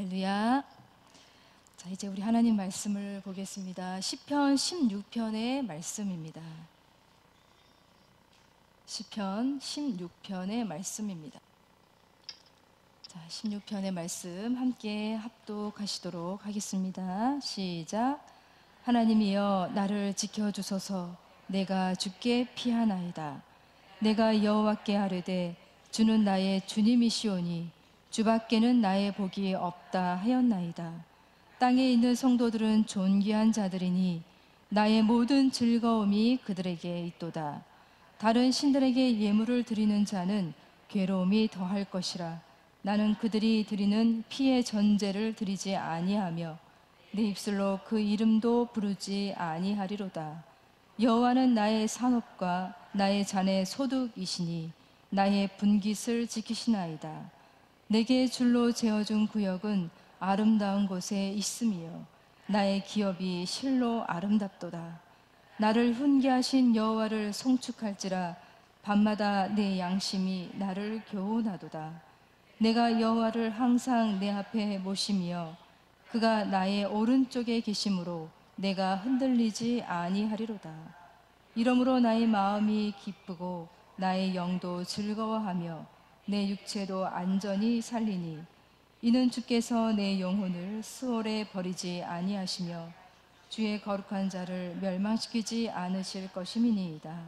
할렐루야. 자, 이제 우리 하나님 말씀을 보겠습니다. 시편 16편의 말씀입니다. 시편 16편의 말씀입니다. 자, 16편의 말씀 함께 합독하시도록 하겠습니다. 시작. 하나님이여 나를 지켜주소서. 내가 주께 피하나이다. 내가 여호와께 아뢰되 주는 나의 주님이시오니 주밖에는 나의 복이 없다 하였나이다. 땅에 있는 성도들은 존귀한 자들이니 나의 모든 즐거움이 그들에게 있도다. 다른 신들에게 예물을 드리는 자는 괴로움이 더할 것이라. 나는 그들이 드리는 피의 전제를 드리지 아니하며 내 입술로 그 이름도 부르지 아니하리로다. 여호와는 나의 산업과 나의 잔의 소득이시니 나의 분깃을 지키시나이다. 내게 줄로 재어준 구역은 아름다운 곳에 있음이요 나의 기업이 실로 아름답도다. 나를 훈계하신 여호와를 송축할지라. 밤마다 내 양심이 나를 교훈하도다. 내가 여호와를 항상 내 앞에 모시며 그가 나의 오른쪽에 계심으로 내가 흔들리지 아니하리로다. 이러므로 나의 마음이 기쁘고 나의 영도 즐거워하며 내 육체도 안전히 살리니 이는 주께서 내 영혼을 수월에 버리지 아니하시며 주의 거룩한 자를 멸망시키지 않으실 것임이니이다.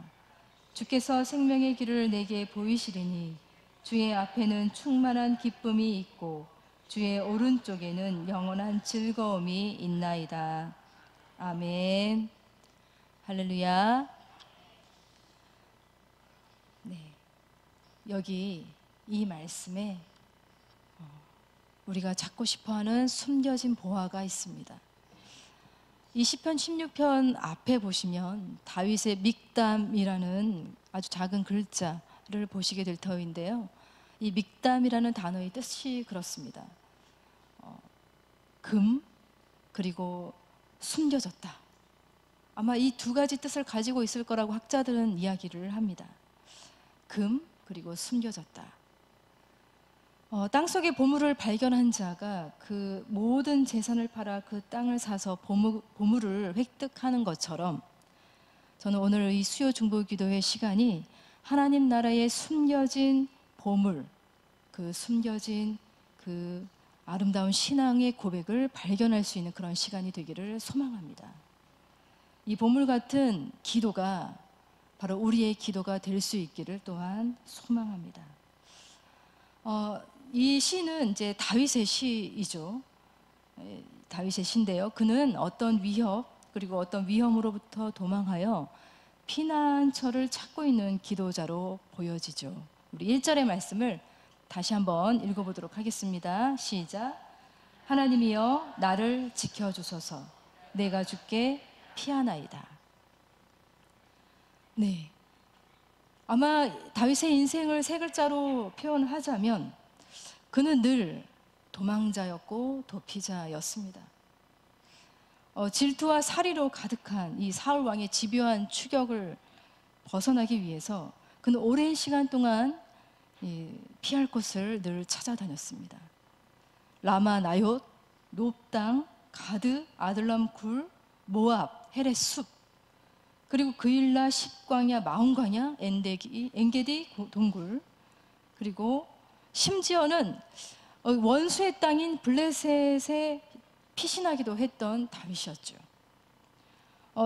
주께서 생명의 길을 내게 보이시리니 주의 앞에는 충만한 기쁨이 있고 주의 오른쪽에는 영원한 즐거움이 있나이다. 아멘. 할렐루야. 네, 여기 이 말씀에 우리가 찾고 싶어하는 숨겨진 보화가 있습니다. 이 시편 16편 앞에 보시면 다윗의 믹담이라는 아주 작은 글자를 보시게 될 터인데요. 이 믹담이라는 단어의 뜻이 그렇습니다. 금 그리고 숨겨졌다. 아마 이 두 가지 뜻을 가지고 있을 거라고 학자들은 이야기를 합니다. 금 그리고 숨겨졌다. 땅속의 보물을 발견한 자가 그 모든 재산을 팔아 그 땅을 사서 보물을 획득하는 것처럼 저는 오늘 이 수요 중보 기도의 시간이 하나님 나라의 숨겨진 보물, 그 숨겨진 그 아름다운 신앙의 고백을 발견할 수 있는 그런 시간이 되기를 소망합니다. 이 보물 같은 기도가 바로 우리의 기도가 될 수 있기를 또한 소망합니다. 이 시는 이제 다윗의 시이죠. 다윗의 시인데요. 그는 어떤 위협 그리고 어떤 위험으로부터 도망하여 피난처를 찾고 있는 기도자로 보여지죠. 우리 1절의 말씀을 다시 한번 읽어보도록 하겠습니다. 시작. 하나님이여 나를 지켜주소서. 내가 주께 피하나이다. 네, 아마 다윗의 인생을 세 글자로 표현하자면 그는 늘 도망자였고 도피자였습니다. 질투와 살이로 가득한 이 사울 왕의 집요한 추격을 벗어나기 위해서 그는 오랜 시간 동안 피할 곳을 늘 찾아다녔습니다. 라마 나옳, 놉당, 가드, 아들람 굴, 모압, 헤렛 숲, 그리고 그일라, 십광야, 마온광야, 엔게디 동굴, 그리고 심지어는 원수의 땅인 블레셋에 피신하기도 했던 다윗이었죠.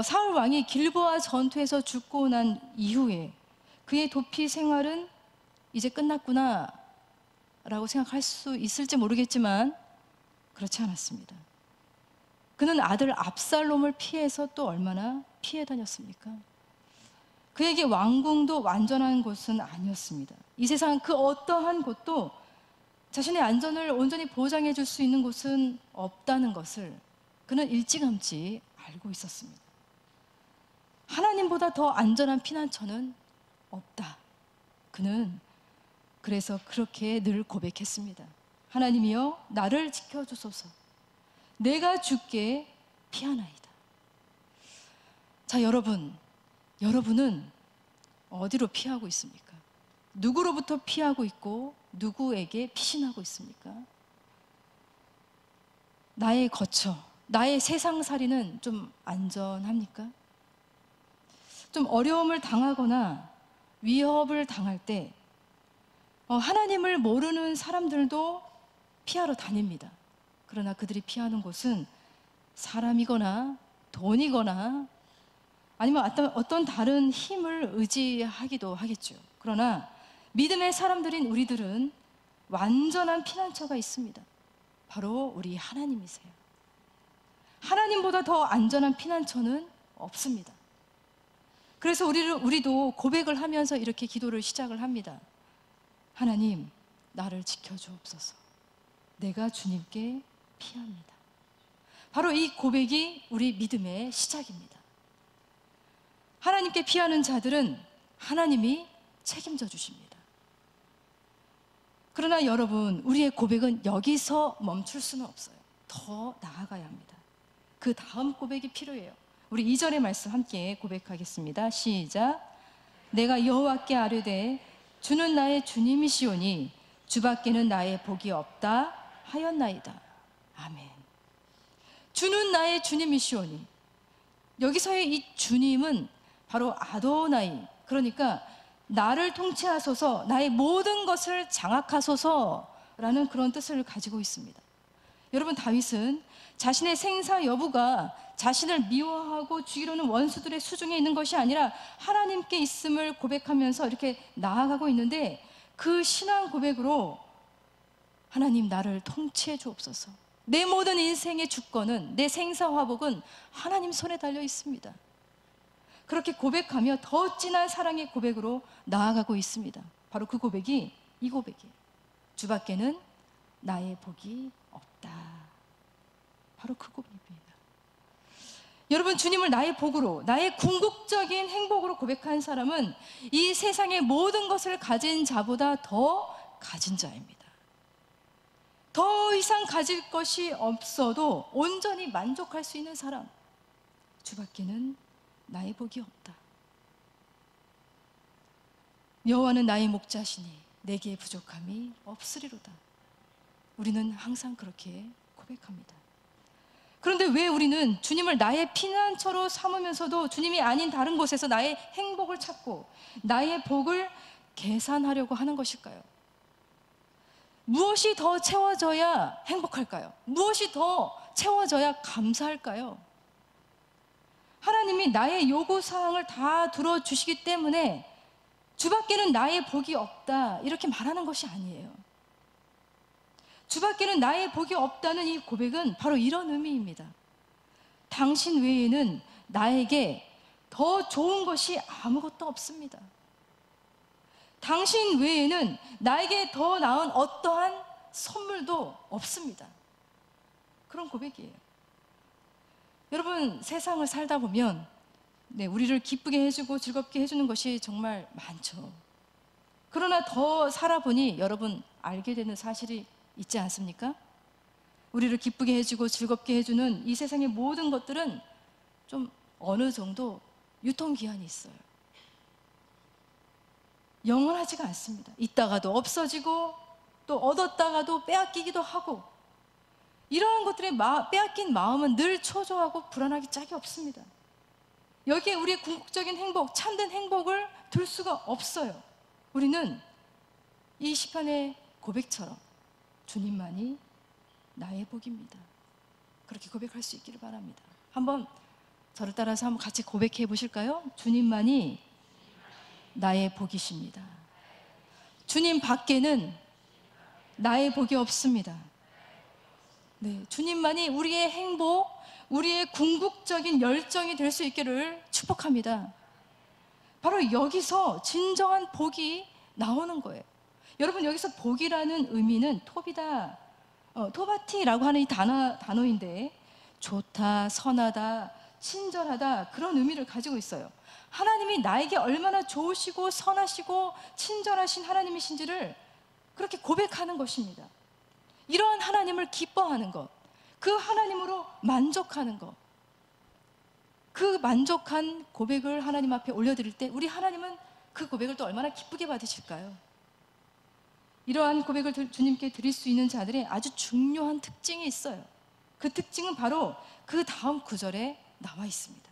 사울 왕이 길보아 전투에서 죽고 난 이후에 그의 도피 생활은 이제 끝났구나 라고 생각할 수 있을지 모르겠지만 그렇지 않았습니다. 그는 아들 압살롬을 피해서 또 얼마나 피해 다녔습니까? 그에게 왕궁도 완전한 곳은 아니었습니다. 이 세상 그 어떠한 곳도 자신의 안전을 온전히 보장해 줄 수 있는 곳은 없다는 것을 그는 일찌감치 알고 있었습니다. 하나님보다 더 안전한 피난처는 없다. 그는 그래서 그렇게 늘 고백했습니다. 하나님이여 나를 지켜주소서. 내가 주께 피하나이다. 자, 여러분은 어디로 피하고 있습니까? 누구로부터 피하고 있고 누구에게 피신하고 있습니까? 나의 거처, 나의 세상살이는 좀 안전합니까? 좀 어려움을 당하거나 위협을 당할 때 하나님을 모르는 사람들도 피하러 다닙니다. 그러나 그들이 피하는 곳은 사람이거나 돈이거나 아니면 어떤 다른 힘을 의지하기도 하겠죠. 그러나 믿음의 사람들인 우리들은 완전한 피난처가 있습니다. 바로 우리 하나님이세요. 하나님보다 더 안전한 피난처는 없습니다. 그래서 우리도 고백을 하면서 이렇게 기도를 시작을 합니다. 하나님, 나를 지켜주옵소서. 내가 주님께 피합니다. 바로 이 고백이 우리 믿음의 시작입니다. 하나님께 피하는 자들은 하나님이 책임져 주십니다. 그러나 여러분, 우리의 고백은 여기서 멈출 수는 없어요. 더 나아가야 합니다. 그 다음 고백이 필요해요. 우리 2절의 말씀 함께 고백하겠습니다. 시작. 내가 여호와께 아뢰되 주는 나의 주님이시오니 주밖에는 나의 복이 없다 하였나이다. 아멘. 주는 나의 주님이시오니, 여기서의 이 주님은 바로 아도나이, 그러니까 나를 통치하소서, 나의 모든 것을 장악하소서라는 그런 뜻을 가지고 있습니다. 여러분, 다윗은 자신의 생사 여부가 자신을 미워하고 죽이려는 원수들의 수중에 있는 것이 아니라 하나님께 있음을 고백하면서 이렇게 나아가고 있는데, 그 신앙 고백으로 하나님, 나를 통치해 주옵소서. 내 모든 인생의 주권은, 내 생사 화복은 하나님 손에 달려 있습니다. 그렇게 고백하며 더 진한 사랑의 고백으로 나아가고 있습니다. 바로 그 고백이 이 고백이에요. 주밖에는 나의 복이 없다. 바로 그 고백입니다. 여러분, 주님을 나의 복으로, 나의 궁극적인 행복으로 고백한 사람은 이 세상의 모든 것을 가진 자보다 더 가진 자입니다. 더 이상 가질 것이 없어도 온전히 만족할 수 있는 사람. 주밖에는 나의 복이 없다. 여호와는 나의 목자시니 내게 부족함이 없으리로다. 우리는 항상 그렇게 고백합니다. 그런데 왜 우리는 주님을 나의 피난처로 삼으면서도 주님이 아닌 다른 곳에서 나의 행복을 찾고 나의 복을 계산하려고 하는 것일까요? 무엇이 더 채워져야 행복할까요? 무엇이 더 채워져야 감사할까요? 하나님이 나의 요구사항을 다 들어주시기 때문에 주밖에는 나의 복이 없다, 이렇게 말하는 것이 아니에요. 주밖에는 나의 복이 없다는 이 고백은 바로 이런 의미입니다. 당신 외에는 나에게 더 좋은 것이 아무것도 없습니다. 당신 외에는 나에게 더 나은 어떠한 선물도 없습니다. 그런 고백이에요. 여러분, 세상을 살다 보면 우리를 기쁘게 해주고 즐겁게 해주는 것이 정말 많죠. 그러나 더 살아보니 여러분 알게 되는 사실이 있지 않습니까? 우리를 기쁘게 해주고 즐겁게 해주는 이 세상의 모든 것들은 좀 어느 정도 유통기한이 있어요. 영원하지가 않습니다. 있다가도 없어지고 또 얻었다가도 빼앗기기도 하고, 이러한 것들에 빼앗긴 마음은 늘 초조하고 불안하기 짝이 없습니다. 여기에 우리의 궁극적인 행복, 참된 행복을 둘 수가 없어요. 우리는 이 시편의 고백처럼 주님만이 나의 복입니다. 그렇게 고백할 수 있기를 바랍니다. 한번 저를 따라서 한번 같이 고백해 보실까요? 주님만이 나의 복이십니다. 주님 밖에는 나의 복이 없습니다. 네, 주님만이 우리의 행복, 우리의 궁극적인 열정이 될 수 있기를 축복합니다. 바로 여기서 진정한 복이 나오는 거예요. 여러분, 여기서 복이라는 의미는 토바티라고 하는 이 단어인데 좋다, 선하다, 친절하다, 그런 의미를 가지고 있어요. 하나님이 나에게 얼마나 좋으시고 선하시고 친절하신 하나님이신지를 그렇게 고백하는 것입니다. 이러한 하나님을 기뻐하는 것, 그 하나님으로 만족하는 것, 그 만족한 고백을 하나님 앞에 올려드릴 때 우리 하나님은 그 고백을 또 얼마나 기쁘게 받으실까요? 이러한 고백을 주님께 드릴 수 있는 자들의 아주 중요한 특징이 있어요. 그 특징은 바로 그 다음 구절에 나와 있습니다.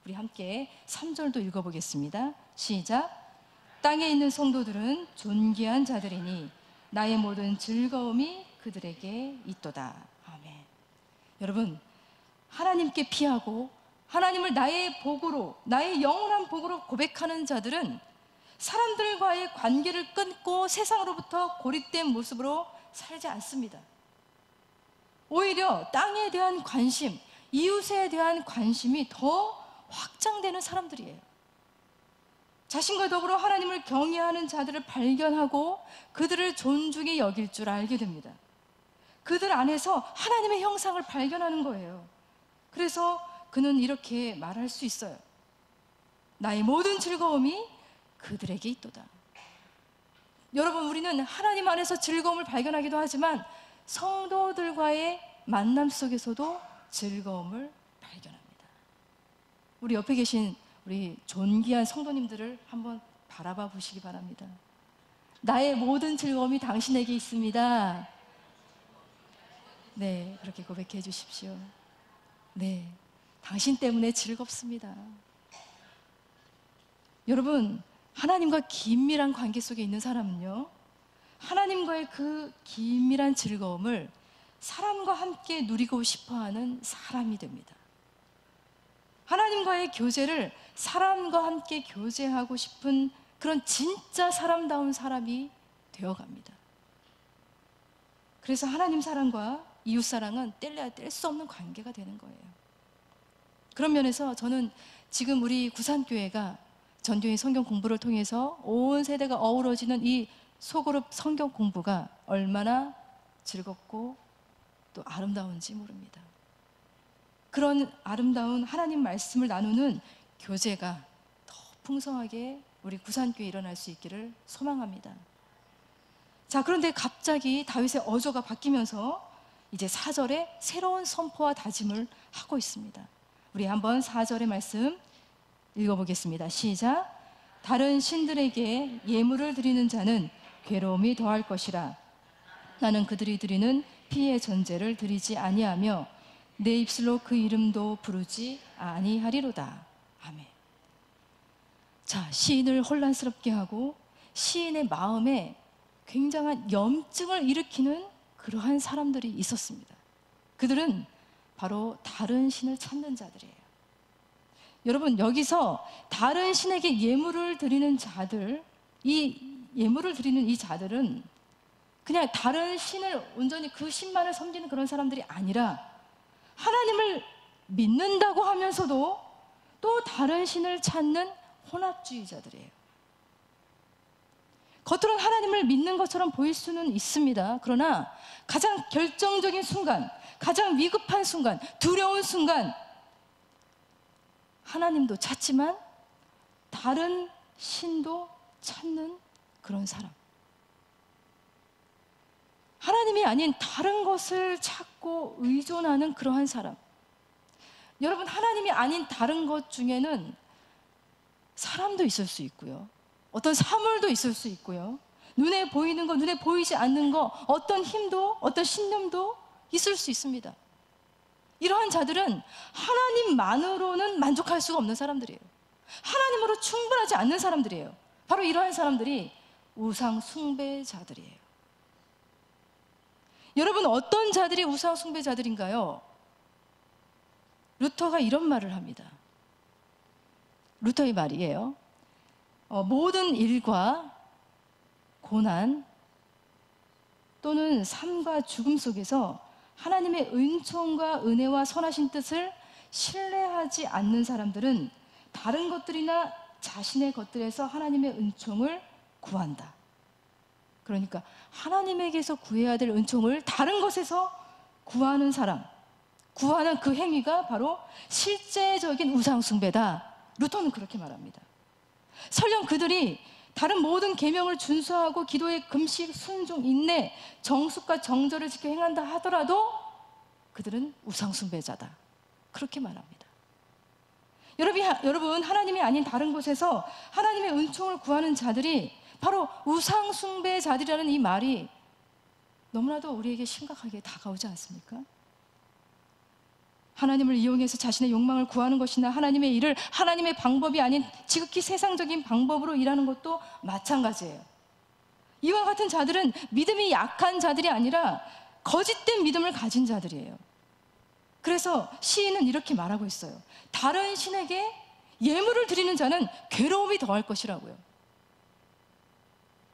우리 함께 3절도 읽어보겠습니다. 시작. 땅에 있는 성도들은 존귀한 자들이니 나의 모든 즐거움이 그들에게 있도다. 아멘. 여러분, 하나님께 피하고 하나님을 나의 복으로, 나의 영원한 복으로 고백하는 자들은 사람들과의 관계를 끊고 세상으로부터 고립된 모습으로 살지 않습니다. 오히려 땅에 대한 관심, 이웃에 대한 관심이 더 확장되는 사람들이에요. 자신과 더불어 하나님을 경외하는 자들을 발견하고 그들을 존중히 여길 줄 알게 됩니다. 그들 안에서 하나님의 형상을 발견하는 거예요. 그래서 그는 이렇게 말할 수 있어요. 나의 모든 즐거움이 그들에게 있도다. 여러분, 우리는 하나님 안에서 즐거움을 발견하기도 하지만 성도들과의 만남 속에서도 즐거움을 발견합니다. 우리 옆에 계신 우리 존귀한 성도님들을 한번 바라봐 보시기 바랍니다. 나의 모든 즐거움이 당신에게 있습니다. 네, 그렇게 고백해 주십시오. 네, 당신 때문에 즐겁습니다. 여러분, 하나님과 긴밀한 관계 속에 있는 사람은요, 하나님과의 그 긴밀한 즐거움을 사람과 함께 누리고 싶어하는 사람이 됩니다. 하나님과의 교제를 사람과 함께 교제하고 싶은 그런 진짜 사람다운 사람이 되어갑니다. 그래서 하나님 사랑과 이웃 사랑은 뗄래야 뗄 수 없는 관계가 되는 거예요. 그런 면에서 저는 지금 우리 구산교회가 전교회 성경 공부를 통해서 온 세대가 어우러지는 이 소그룹 성경 공부가 얼마나 즐겁고 또 아름다운지 모릅니다. 그런 아름다운 하나님 말씀을 나누는 교제가 더 풍성하게 우리 구산교회에 일어날 수 있기를 소망합니다. 자, 그런데 갑자기 다윗의 어조가 바뀌면서 이제 4절에 새로운 선포와 다짐을 하고 있습니다. 우리 한번 4절의 말씀 읽어보겠습니다. 시작. 다른 신들에게 예물을 드리는 자는 괴로움이 더할 것이라. 나는 그들이 드리는 피의 전제를 드리지 아니하며 내 입술로 그 이름도 부르지 아니하리로다. 아멘. 자, 시인을 혼란스럽게 하고 시인의 마음에 굉장한 염증을 일으키는 그러한 사람들이 있었습니다. 그들은 바로 다른 신을 찾는 자들이에요. 여러분, 여기서 다른 신에게 예물을 드리는 자들, 이 예물을 드리는 이 자들은 그냥 다른 신을 온전히 그 신만을 섬기는 그런 사람들이 아니라 하나님을 믿는다고 하면서도 또 다른 신을 찾는 혼합주의자들이에요. 겉으로는 하나님을 믿는 것처럼 보일 수는 있습니다. 그러나 가장 결정적인 순간, 가장 위급한 순간, 두려운 순간 하나님도 찾지만 다른 신도 찾는 그런 사람. 하나님이 아닌 다른 것을 찾고 의존하는 그러한 사람. 여러분, 하나님이 아닌 다른 것 중에는 사람도 있을 수 있고요, 어떤 사물도 있을 수 있고요, 눈에 보이는 거, 눈에 보이지 않는 거, 어떤 힘도, 어떤 신념도 있을 수 있습니다. 이러한 자들은 하나님만으로는 만족할 수가 없는 사람들이에요. 하나님으로 충분하지 않는 사람들이에요. 바로 이러한 사람들이 우상 숭배자들이에요. 여러분, 어떤 자들이 우상 숭배자들인가요? 루터가 이런 말을 합니다. 루터의 말이에요. 모든 일과 고난 또는 삶과 죽음 속에서 하나님의 은총과 은혜와 선하신 뜻을 신뢰하지 않는 사람들은 다른 것들이나 자신의 것들에서 하나님의 은총을 구한다. 그러니까 하나님에게서 구해야 될 은총을 다른 것에서 구하는 사람, 구하는 그 행위가 바로 실제적인 우상숭배다. 루터는 그렇게 말합니다. 설령 그들이 다른 모든 계명을 준수하고 기도의 금식, 순종, 인내, 정숙과 정절을 지켜 행한다 하더라도 그들은 우상숭배자다. 그렇게 말합니다. 여러분, 하나님이 아닌 다른 곳에서 하나님의 은총을 구하는 자들이 바로 우상숭배자들이라는 이 말이 너무나도 우리에게 심각하게 다가오지 않습니까? 하나님을 이용해서 자신의 욕망을 구하는 것이나 하나님의 일을 하나님의 방법이 아닌 지극히 세상적인 방법으로 일하는 것도 마찬가지예요. 이와 같은 자들은 믿음이 약한 자들이 아니라 거짓된 믿음을 가진 자들이에요. 그래서 시인은 이렇게 말하고 있어요. 다른 신에게 예물을 드리는 자는 괴로움이 더할 것이라고요.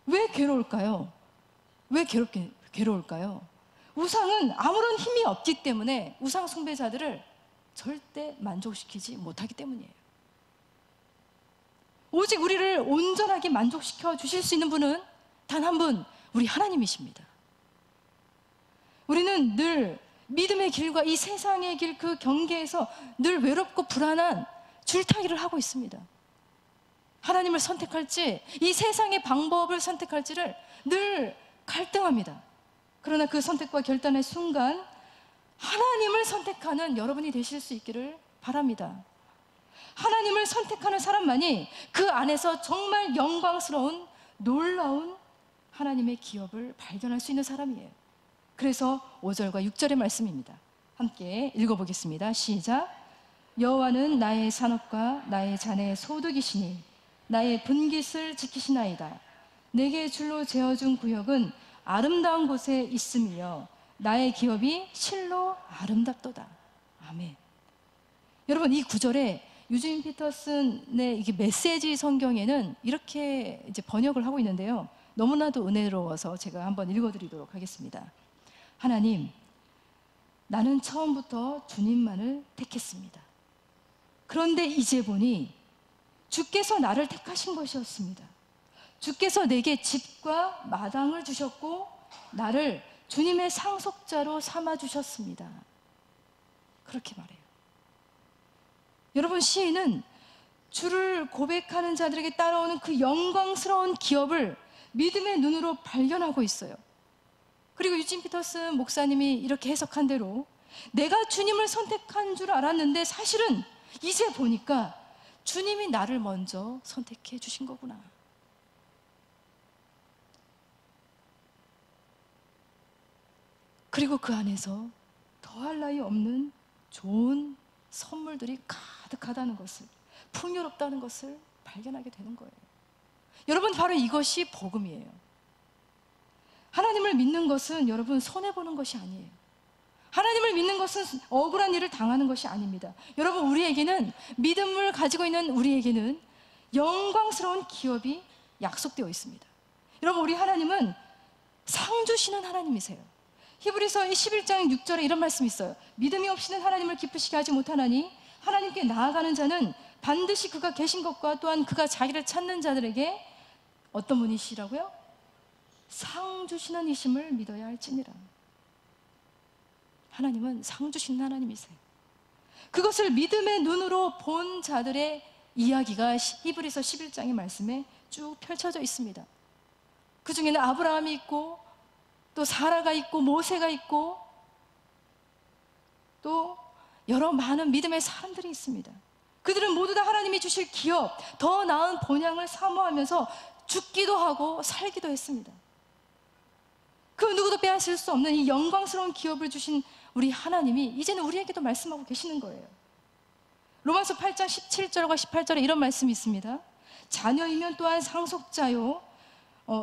왜 괴로울까요? 왜 괴로울까요? 우상은 아무런 힘이 없기 때문에 우상 숭배자들을 절대 만족시키지 못하기 때문이에요. 오직 우리를 온전하게 만족시켜 주실 수 있는 분은 단 한 분, 우리 하나님이십니다. 우리는 늘 믿음의 길과 이 세상의 길, 그 경계에서 늘 외롭고 불안한 줄타기를 하고 있습니다. 하나님을 선택할지 이 세상의 방법을 선택할지를 늘 갈등합니다. 그러나 그 선택과 결단의 순간 하나님을 선택하는 여러분이 되실 수 있기를 바랍니다. 하나님을 선택하는 사람만이 그 안에서 정말 영광스러운 놀라운 하나님의 기업을 발견할 수 있는 사람이에요. 그래서 5절과 6절의 말씀입니다. 함께 읽어보겠습니다. 시작. 여호와는 나의 산업과 나의 자네의 소득이시니 나의 분깃을 지키시나이다. 내게 줄로 재어준 구역은 아름다운 곳에 있음이여 나의 기업이 실로 아름답도다. 아멘. 여러분, 이 구절에 유진 피터슨의 이게 메시지 성경에는 이렇게 이제 번역을 하고 있는데요. 너무나도 은혜로워서 제가 한번 읽어드리도록 하겠습니다. 하나님, 나는 처음부터 주님만을 택했습니다. 그런데 이제 보니 주께서 나를 택하신 것이었습니다. 주께서 내게 집과 마당을 주셨고 나를 주님의 상속자로 삼아주셨습니다. 그렇게 말해요. 여러분, 시인은 주를 고백하는 자들에게 따라오는 그 영광스러운 기업을 믿음의 눈으로 발견하고 있어요. 그리고 유진 피터슨 목사님이 이렇게 해석한 대로 내가 주님을 선택한 줄 알았는데 사실은 이제 보니까 주님이 나를 먼저 선택해 주신 거구나. 그리고 그 안에서 더할 나위 없는 좋은 선물들이 가득하다는 것을, 풍요롭다는 것을 발견하게 되는 거예요. 여러분, 바로 이것이 복음이에요. 하나님을 믿는 것은 여러분 손해보는 것이 아니에요. 하나님을 믿는 것은 억울한 일을 당하는 것이 아닙니다. 여러분, 우리에게는 믿음을 가지고 있는 우리에게는 영광스러운 기업이 약속되어 있습니다. 여러분, 우리 하나님은 상 주시는 하나님이세요. 히브리서 11장 6절에 이런 말씀이 있어요. 믿음이 없이는 하나님을 기쁘시게 하지 못하나니 하나님께 나아가는 자는 반드시 그가 계신 것과 또한 그가 자기를 찾는 자들에게 어떤 분이시라고요? 상 주시는 이심을 믿어야 할지니라. 하나님은 상 주시는 하나님이세요. 그것을 믿음의 눈으로 본 자들의 이야기가 히브리서 11장의 말씀에 쭉 펼쳐져 있습니다. 그 중에는 아브라함이 있고 또 사라가 있고 모세가 있고 또 여러 많은 믿음의 사람들이 있습니다. 그들은 모두 다 하나님이 주실 기업, 더 나은 본향을 사모하면서 죽기도 하고 살기도 했습니다. 그 누구도 빼앗을 수 없는 이 영광스러운 기업을 주신 우리 하나님이 이제는 우리에게도 말씀하고 계시는 거예요. 로마서 8장 17절과 18절에 이런 말씀이 있습니다. 자녀이면 또한 상속자요,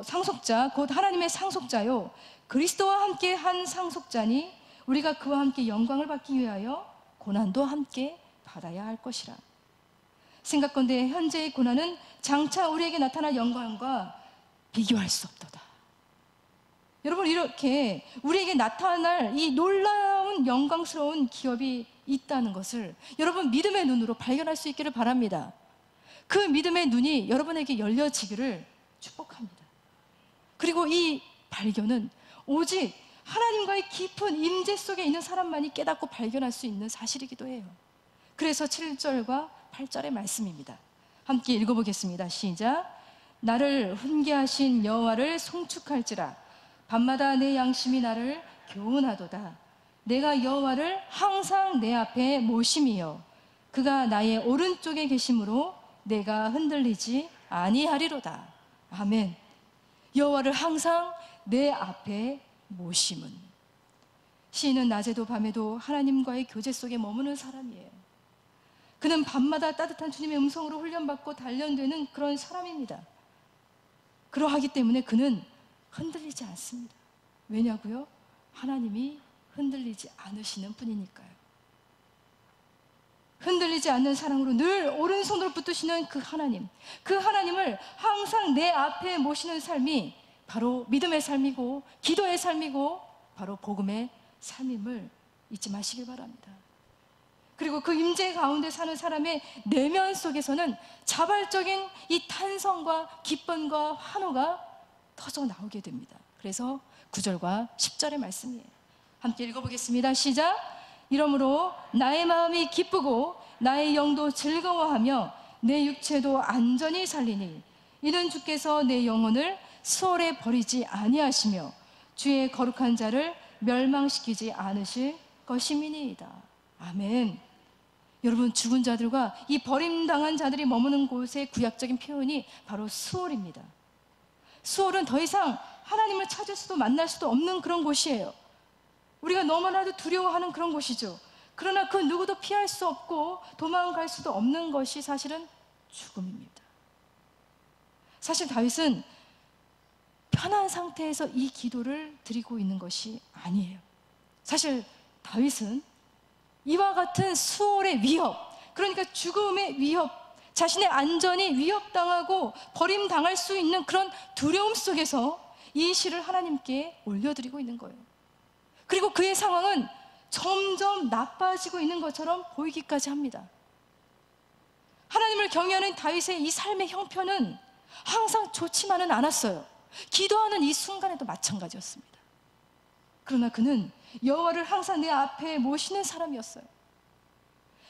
상속자 곧 하나님의 상속자요, 그리스도와 함께 한 상속자니 우리가 그와 함께 영광을 받기 위하여 고난도 함께 받아야 할 것이라. 생각건대 현재의 고난은 장차 우리에게 나타날 영광과 비교할 수 없도다. 여러분, 이렇게 우리에게 나타날 이 놀라운 영광스러운 기업이 있다는 것을 여러분 믿음의 눈으로 발견할 수 있기를 바랍니다. 그 믿음의 눈이 여러분에게 열려지기를 축복합니다. 그리고 이 발견은 오직 하나님과의 깊은 임재 속에 있는 사람만이 깨닫고 발견할 수 있는 사실이기도 해요. 그래서 7절과 8절의 말씀입니다. 함께 읽어보겠습니다. 시작. 나를 훈계하신 여호와를 송축할지라. 밤마다 내 양심이 나를 교훈하도다. 내가 여호와를 항상 내 앞에 모심이요 그가 나의 오른쪽에 계심으로 내가 흔들리지 아니하리로다. 아멘. 여호와를 항상 내 앞에 모심은, 시인은 낮에도 밤에도 하나님과의 교제 속에 머무는 사람이에요. 그는 밤마다 따뜻한 주님의 음성으로 훈련받고 단련되는 그런 사람입니다. 그러하기 때문에 그는 흔들리지 않습니다. 왜냐고요? 하나님이 흔들리지 않으시는 분이니까요. 흔들리지 않는 사랑으로 늘 오른손으로 붙드시는 그 하나님, 그 하나님을 항상 내 앞에 모시는 삶이 바로 믿음의 삶이고 기도의 삶이고 바로 복음의 삶임을 잊지 마시길 바랍니다. 그리고 그 임재 가운데 사는 사람의 내면 속에서는 자발적인 이 탄성과 기쁨과 환호가 터져 나오게 됩니다. 그래서 9절과 10절의 말씀이에요. 함께 읽어보겠습니다. 시작. 이러므로 나의 마음이 기쁘고 나의 영도 즐거워하며 내 육체도 안전히 살리니 이는 주께서 내 영혼을 수월에 버리지 아니하시며 주의 거룩한 자를 멸망시키지 않으실 것임이니이다. 아멘. 여러분, 죽은 자들과 이 버림당한 자들이 머무는 곳의 구약적인 표현이 바로 수월입니다. 수월은 더 이상 하나님을 찾을 수도 만날 수도 없는 그런 곳이에요. 우리가 너무나도 두려워하는 그런 곳이죠. 그러나 그 누구도 피할 수 없고 도망갈 수도 없는 것이 사실은 죽음입니다. 사실 다윗은 편한 상태에서 이 기도를 드리고 있는 것이 아니에요. 사실 다윗은 이와 같은 수월의 위협, 그러니까 죽음의 위협, 자신의 안전이 위협당하고 버림당할 수 있는 그런 두려움 속에서 이 시를 하나님께 올려드리고 있는 거예요. 그리고 그의 상황은 점점 나빠지고 있는 것처럼 보이기까지 합니다. 하나님을 경외하는 다윗의 이 삶의 형편은 항상 좋지만은 않았어요. 기도하는 이 순간에도 마찬가지였습니다. 그러나 그는 여호와를 항상 내 앞에 모시는 사람이었어요.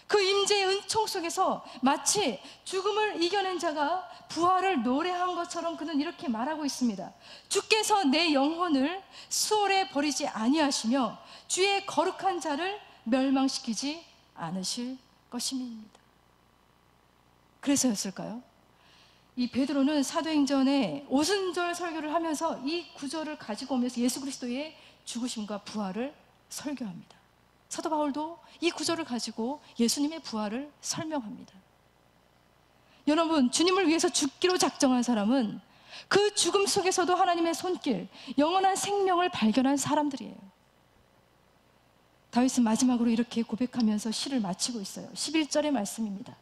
그 임재의 은총 속에서 마치 죽음을 이겨낸 자가 부활을 노래한 것처럼 그는 이렇게 말하고 있습니다. 주께서 내 영혼을 수월에 버리지 아니하시며 주의 거룩한 자를 멸망시키지 않으실 것임입니다. 그래서였을까요? 이 베드로는 사도행전에 오순절 설교를 하면서 이 구절을 가지고 오면서 예수 그리스도의 죽으심과 부활을 설교합니다. 사도 바울도 이 구절을 가지고 예수님의 부활을 설명합니다. 여러분, 주님을 위해서 죽기로 작정한 사람은 그 죽음 속에서도 하나님의 손길, 영원한 생명을 발견한 사람들이에요. 다윗은 마지막으로 이렇게 고백하면서 시를 마치고 있어요. 11절의 말씀입니다.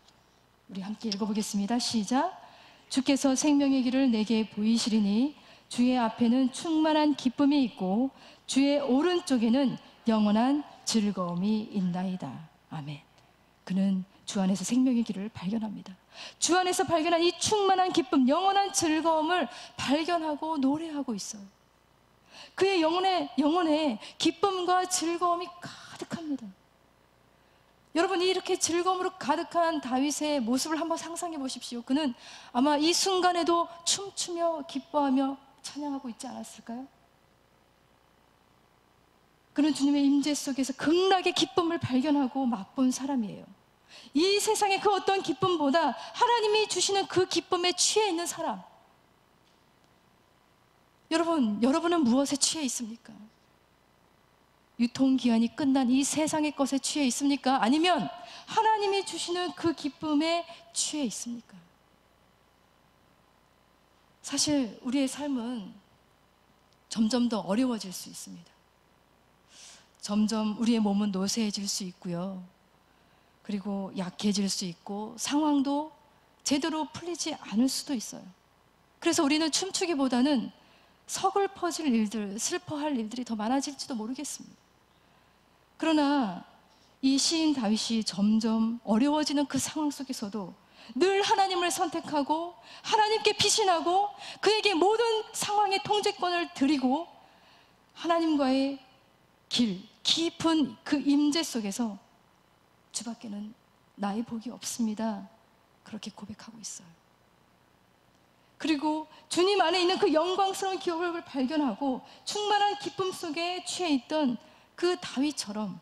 우리 함께 읽어보겠습니다. 시작. 주께서 생명의 길을 내게 보이시리니 주의 앞에는 충만한 기쁨이 있고 주의 오른쪽에는 영원한 즐거움이 있나이다. 아멘. 그는 주 안에서 생명의 길을 발견합니다. 주 안에서 발견한 이 충만한 기쁨, 영원한 즐거움을 발견하고 노래하고 있어요. 그의 영혼에 기쁨과 즐거움이 가득합니다. 여러분, 이렇게 즐거움으로 가득한 다윗의 모습을 한번 상상해 보십시오. 그는 아마 이 순간에도 춤추며 기뻐하며 찬양하고 있지 않았을까요? 그는 주님의 임재 속에서 극락의 기쁨을 발견하고 맛본 사람이에요. 이 세상의 그 어떤 기쁨보다 하나님이 주시는 그 기쁨에 취해 있는 사람. 여러분은 무엇에 취해 있습니까? 유통기한이 끝난 이 세상의 것에 취해 있습니까? 아니면 하나님이 주시는 그 기쁨에 취해 있습니까? 사실 우리의 삶은 점점 더 어려워질 수 있습니다. 점점 우리의 몸은 노쇠해질 수 있고요. 그리고 약해질 수 있고 상황도 제대로 풀리지 않을 수도 있어요. 그래서 우리는 춤추기보다는 서글퍼질 일들, 슬퍼할 일들이 더 많아질지도 모르겠습니다. 그러나 이 시인 다윗이 점점 어려워지는 그 상황 속에서도 늘 하나님을 선택하고 하나님께 피신하고 그에게 모든 상황의 통제권을 드리고 하나님과의 길, 깊은 그 임재 속에서 주밖에는 나의 복이 없습니다. 그렇게 고백하고 있어요. 그리고 주님 안에 있는 그 영광스러운 기업을 발견하고 충만한 기쁨 속에 취해 있던 그 다윗처럼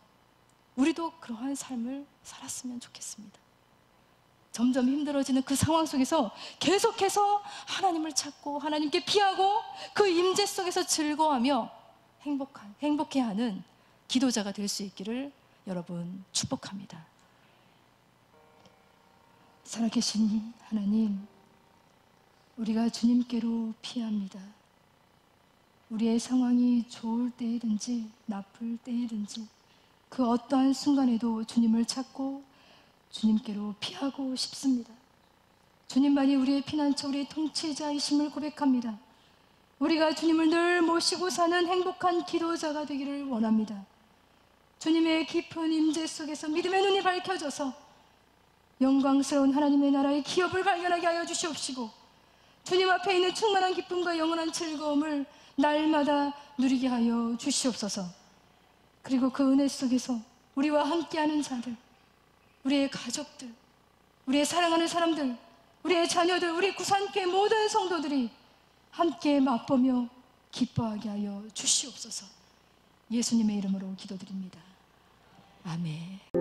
우리도 그러한 삶을 살았으면 좋겠습니다. 점점 힘들어지는 그 상황 속에서 계속해서 하나님을 찾고 하나님께 피하고 그 임재 속에서 즐거워하며 행복해하는 기도자가 될 수 있기를 여러분 축복합니다. 살아계신 하나님, 우리가 주님께로 피합니다. 우리의 상황이 좋을 때이든지 나쁠 때이든지 그 어떠한 순간에도 주님을 찾고 주님께로 피하고 싶습니다. 주님만이 우리의 피난처, 우리의 통치자이심을 고백합니다. 우리가 주님을 늘 모시고 사는 행복한 기도자가 되기를 원합니다. 주님의 깊은 임재 속에서 믿음의 눈이 밝혀져서 영광스러운 하나님의 나라의 기업을 발견하게 하여 주시옵시고, 주님 앞에 있는 충만한 기쁨과 영원한 즐거움을 날마다 누리게 하여 주시옵소서. 그리고 그 은혜 속에서 우리와 함께하는 자들, 우리의 가족들, 우리의 사랑하는 사람들, 우리의 자녀들, 우리 구산교회 모든 성도들이 함께 맛보며 기뻐하게 하여 주시옵소서. 예수님의 이름으로 기도드립니다. 아멘.